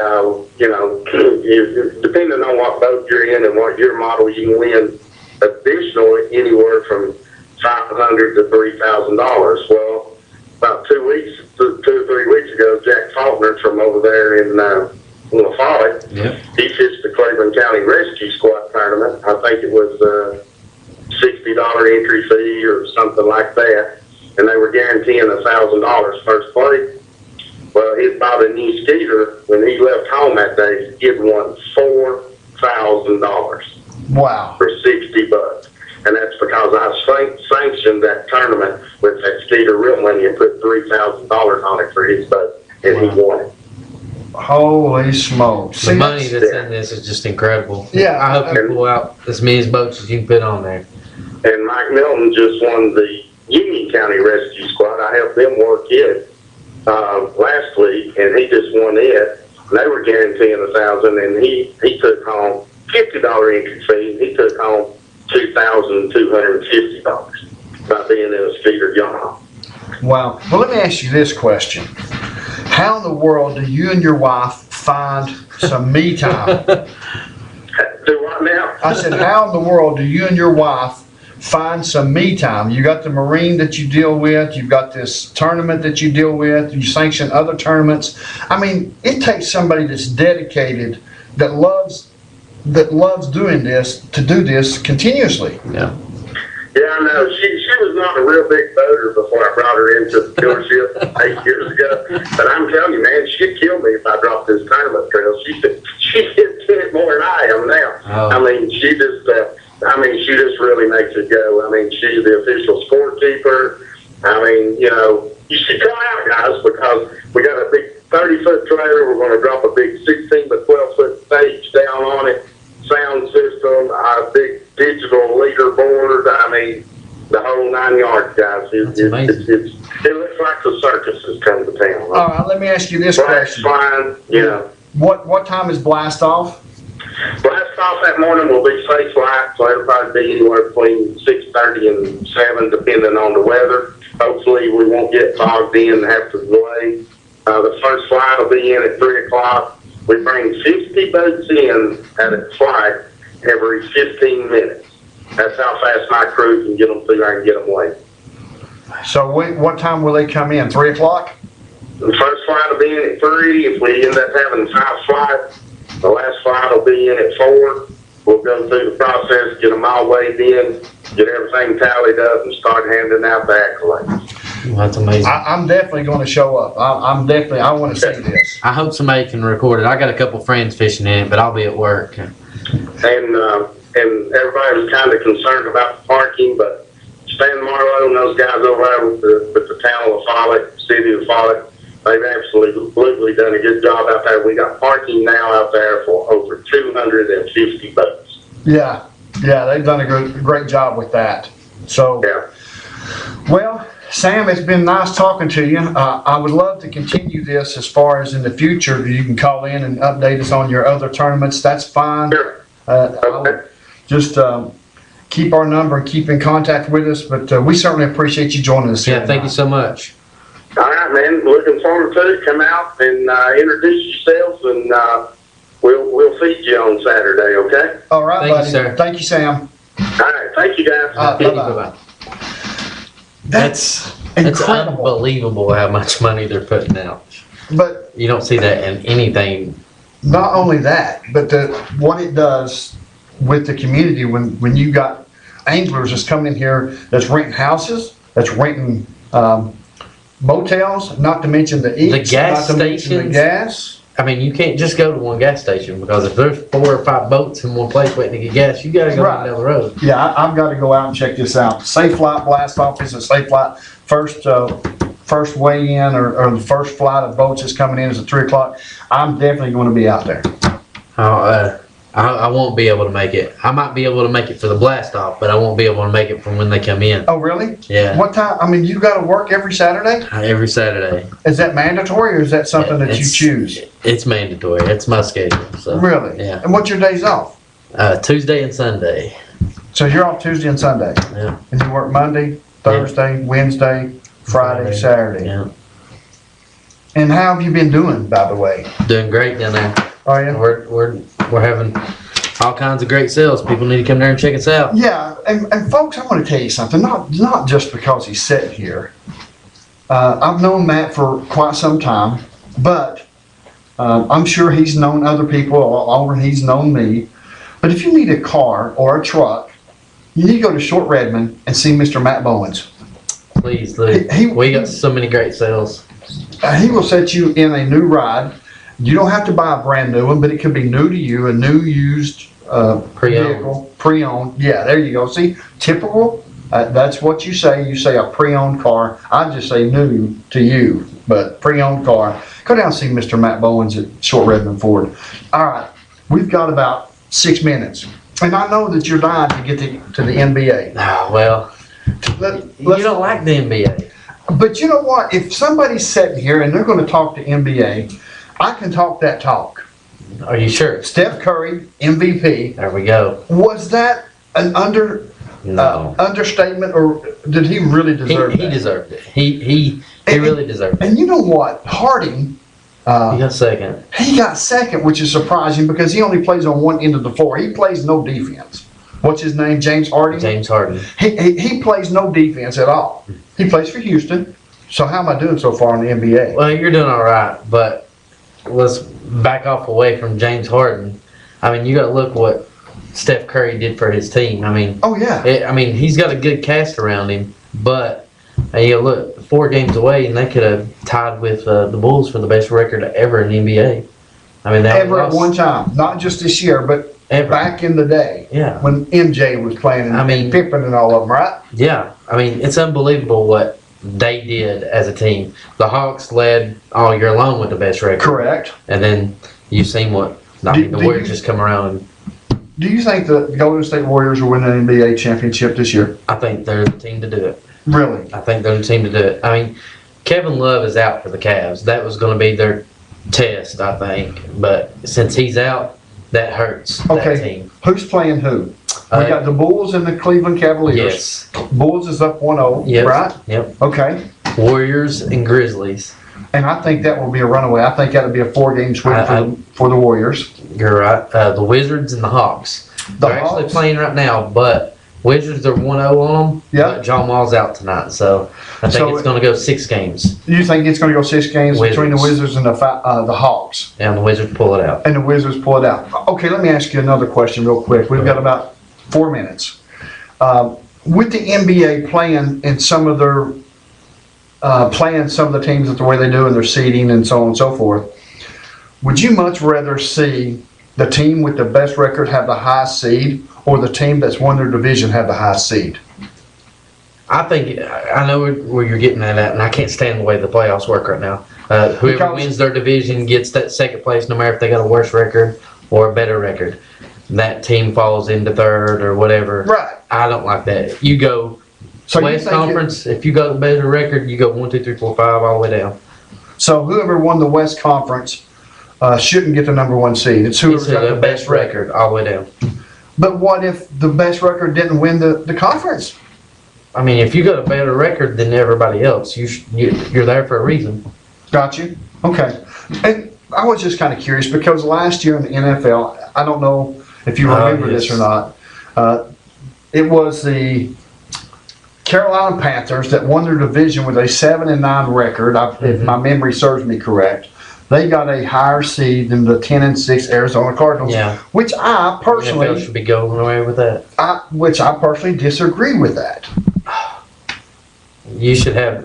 depending on what boat you're in and what your model, you can win additionally anywhere from $500 to $3,000. Well, about 2 or 3 weeks ago, Jack Faulkner from over there in La Follette, he fished the Cleveland County Rescue Squad tournament. I think it was $60 entry fee or something like that, and they were guaranteeing $1,000 first place. Well, he bought a new Skeeter. When he left home that day, he had won $4,000. Wow. For $60. And that's because I sanctioned that tournament with that Skeeter real money and put $3,000 on it for his boat, and he won it. Holy smokes. The money that's in this is just incredible. Yeah. I hope you pull out as many boats as you can put on there. And Mike Milton just won the Union County Rescue Squad. I helped them work it last week, and he just won it. They were guaranteeing $1,000, and he took home $50 entry fee. He took home $2,250 by being in a Skeeter Yamaha. Wow. Well, let me ask you this question. How in the world do you and your wife find some me time? Do what now? I said, how in the world do you and your wife find some me time? You got the Marine that you deal with. You've got this tournament that you deal with. You sanction other tournaments. I mean, it takes somebody that's dedicated, that loves doing this, to do this continuously. Yeah. Yeah, I know. She was not a real big boater before I brought her into the dealership 8 years ago. But I'm telling you, man, she'd kill me if I dropped this tournament trail. She's in it more than I am now. Oh. I mean, she just really makes it go. I mean, she's the official scorekeeper. I mean, you know, you should come out, guys, because we got a big 30-foot trailer. We're going to drop a big 16 by 12-foot stage down on it, sound system, a big digital leaderboard. I mean, the whole 9 yards, guys. It looks like the circus has come to town. All right, let me ask you this question. Fine, you know. What time is blast off? Blast off that morning will be safe light, so it'll probably be anywhere between 6:30 and 7, depending on the weather. Hopefully, we won't get fogged in and have to delay. The first flight will be in at 3 o'clock. We bring 50 boats in at a flight every 15 minutes. That's how fast my crew can get them through there and get them away. So what time will they come in? 3 o'clock? The first flight will be in at 3. If we end up having 5 flights, the last flight will be in at 4. We'll go through the process, get them all weighed in, get everything tallied up, and start handing out the accolades. Well, that's amazing. I'm definitely going to show up. I want to see this. I hope somebody can record it. I got a couple friends fishing in it, but I'll be at work. And everybody was kind of concerned about the parking, but Stan Marlowe and those guys over there with the town of Follett, city of Follett, they've absolutely done a good job out there. We got parking now out there for over 250 boats. Yeah, they've done a great job with that. So, yeah. Well, Sam, it's been nice talking to you. I would love to continue this as far as in the future. You can call in and update us on your other tournaments. That's fine. Sure. Okay. Just keep our number and keep in contact with us. But we certainly appreciate you joining us here. Yeah, thank you so much. All right, man. Looking forward to it. Come out and introduce yourselves, and we'll feed you on Saturday. Okay. All right, Thank buddy. you, sir. Thank you, Sam. All right. Thank you, guys. Bye-bye. That's incredible. Unbelievable how much money they're putting out. But you don't see that in anything. Not only that, but what it does with the community when you got anglers that's coming in here that's renting houses, that's renting motels, not to mention the eats, The gas not to mention the stations. gas. I mean, you can't just go to one gas station because if there's 4 or 5 boats in one place waiting to get gas, you got to go Right. down the road. Yeah, I've got to go out and check this out. Safe Flight Blast Off is a Safe Flight. First weigh in or the first flight of boats is coming in is at 3 o'clock. I'm definitely going to be out there. I won't be able to make it. I might be able to make it for the blast off, but I won't be able to make it from when they come in. Oh, really? Yeah. What time? I mean, you got to work every Saturday? Every Saturday. Is that mandatory or is that something that you choose? It's mandatory. It's my schedule. So. Really? Yeah. And what's your days off? Tuesday and Sunday. So you're off Tuesday and Sunday? Yeah. And you work Monday, Thursday, Wednesday, Friday, Saturday? Yeah. And how have you been doing, by the way? Doing great down there. Oh, yeah? We're having all kinds of great sales. People need to come there and check us out. Yeah, and folks, I'm going to tell you something. Not just because he's sitting here. I've known Matt for quite some time, but I'm sure he's known other people all over. He's known me. But if you need a car or a truck, you need to go to Short Redmond and see Mr. Matt Bowens. Please, Luke. We got so many great sales. He will set you in a new ride. You don't have to buy a brand new one, but it could be new to you, a new used vehicle, pre-owned. Yeah, there you go. See, typical. That's what you say. You say a pre-owned car. I just say new to you, but pre-owned car. Go down and see Mr. Matt Bowens at Short Redmond Ford. All right, we've got about 6 minutes, and I know that you're dying to get to the NBA. Well, you don't like the NBA. But you know what? If somebody's sitting here and they're going to talk to NBA, I can talk that talk. Are you sure? Steph Curry, MVP. There we go. Was that an understatement, or did he really deserve He that? deserved it. He really deserved it. And you know what? Harding, He got second. he got second, which is surprising because he only plays on one end of the floor. He plays no defense. What's his name? James Harden? James Harden. He plays no defense at all. He plays for Houston. So how am I doing so far in the NBA? Well, you're doing all right, but let's back off away from James Harden. I mean, you got to look what Steph Curry did for his team. I mean, Oh yeah. he's got a good cast around him, but you look 4 games away, and they could have tied with the Bulls for the best record ever in the NBA. I mean, that Ever at one time, not just this year, but ever. back in the day Yeah. when MJ was playing and, I mean- and Pippen and all of them, right? Yeah, I mean, it's unbelievable what they did as a team. The Hawks led all year long with the best record. Correct. And then you've seen what the Do Warriors you- just come around. And Do you think the Golden State Warriors will win the NBA championship this year? I think they're the team to do it. Really? I think they're the team to do it. I mean, Kevin Love is out for the Cavs. That was going to be their test, I think. But since he's out, that hurts that Okay. team. Who's playing who? We got the Bulls and the Cleveland Cavaliers. Yes. Bulls is up 1-0, Yep. right? Yep. Okay. Warriors and Grizzlies. And I think that will be a runaway. I think that'll be a 4-game sweep I- for the Warriors. You're right. The Wizards and the Hawks. The They're actually Hawks? playing right now, but Wizards are 1-0 on them. Yeah. But John Wall's out tonight, so I think So it's going to go 6 games. You think it's going to go 6 games between the Wizards. Wizards and the Hawks? And the Wizards pull it out. And the Wizards pull it out. Okay, let me ask you another question real quick. We've got about 4 minutes. With the NBA playing in some of their playing some of the teams the way they do in their seeding and so on and so forth, would you much rather see the team with the best record have the highest seed, or the team that's won their division have the highest seed? I think I know where you're getting at, and I can't stand the way the playoffs work right now. Whoever Because- wins their division gets that second place, no matter if they got a worse record or a better record. That team falls into third or whatever. Right. I don't like that. You go So you West think Conference. If you got the better record, you go 1, 2, 3, 4, 5 all the way down. So whoever won the West Conference shouldn't get the number 1 seed. It's whoever's It's got the best record all the way down. But what if the best record didn't win the conference? I mean, if you got a better record than everybody else, you're there for a reason. Got you. Okay. And I was just kind of curious because last year in the NFL, I don't know if you remember this or not, it was the Carolina Panthers that won their division with a 7-9 record, if my memory serves me correct. They got a higher seed than the 10-6 Arizona Cardinals, Yeah. which I NFL personally, should be going away with that. disagree with that. You should have.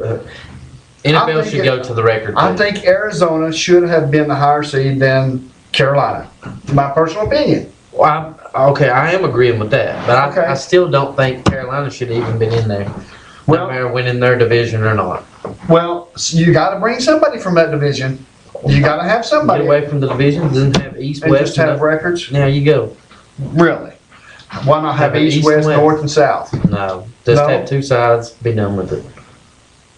NFL think should go to the record. I too. think Arizona should have been the higher seed than Carolina. My personal opinion. Well, I am agreeing with that, but Okay. I still don't think Carolina should have even been in there. Well- No matter winning their division or not. Well, you got to bring somebody from that division. You got to have Get somebody away from the divisions and have East, and West. just have and records. Now you go. Really? Why not have Have it East, East and West, West. North, and South, No, just No. have 2 sides. Be done with it.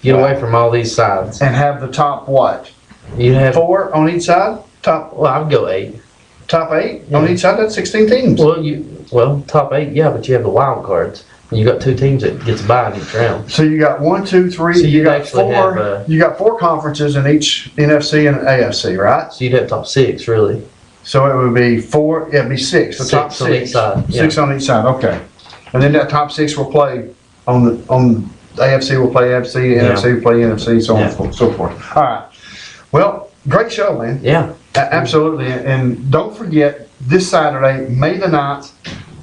Get away from all these sides. and have the top what? You have. 4 on each side. Top Well, I'd go 8. 8 on each side. That's 16 teams. Well, top 8, yeah, but you have the wild cards. You got 2 teams that gets by in each round. So you got 1, 2, 3. So you you'd got actually 4. have, You got 4 conferences in each NFC and AFC, right? So you'd have top 6, really. So it would be 4. It'd be 6. The top 6 on each side, yeah. 6 on each side. Okay. And then that top 6 will play on the AFC will play AFC, Yeah. NFC will play NFC, so on Yeah. and so forth. All right. Well, great show, man. Yeah. Absolutely. And don't forget, this Saturday, May the 9th,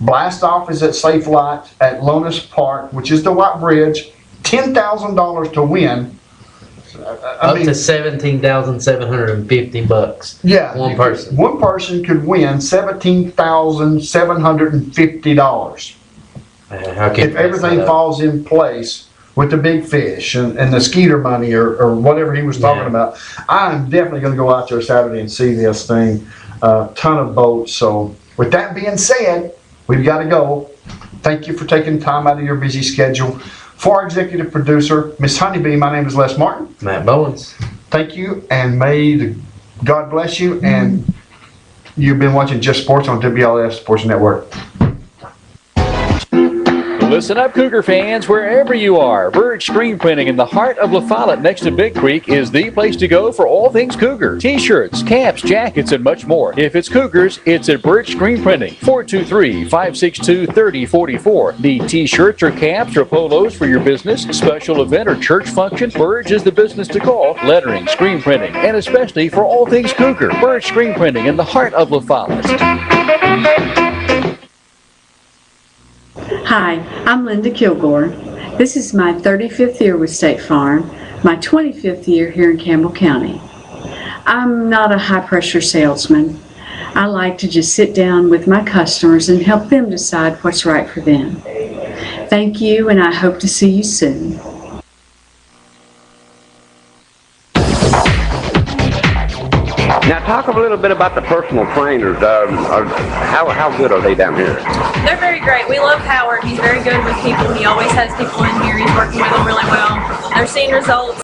Blast Off is at Safe Light at Lonis Park, which is the White Bridge. $10,000 to win. I Up mean, to $17,750. yeah. One person. One person could win $17,750. How can If everything falls in place with the big fish and the Skeeter money or whatever he was talking Yeah. about, I'm definitely going to go out there Saturday and see this thing. Ton of boats. So with that being said, we've got to go. Thank you for taking time out of your busy schedule. For our executive producer, Miss Honeybee, my name is Les Martin. Matt Bowens. Thank you, and may God bless you. And you've been watching Just Sports on WLS Sports Network. Listen up, Cougar fans, wherever you are. Bird Screen Printing in the heart of La Follette next to Big Creek is the place to go for all things Cougar. T-shirts, caps, jackets, and much more. If it's Cougars, it's at Bird Screen Printing. 423-562-3044. Need T-shirts or caps or polos for your business, special event, or church function? Birds is the business to call. Lettering, screen printing, and especially for all things Cougar. Bird Screen Printing in the heart of La Follette. Hi, I'm Linda Kilgore. This is my 35th year with State Farm, my 25th year here in Campbell County. I'm not a high-pressure salesman. I like to just sit down with my customers and help them decide what's right for them. Thank you, and I hope to see you soon. Now, talk a little bit about the personal trainers. How good are they down here? They're very great. We love Howard. He's very good with people. He always has people in here. He's working with them really well. They're seeing results.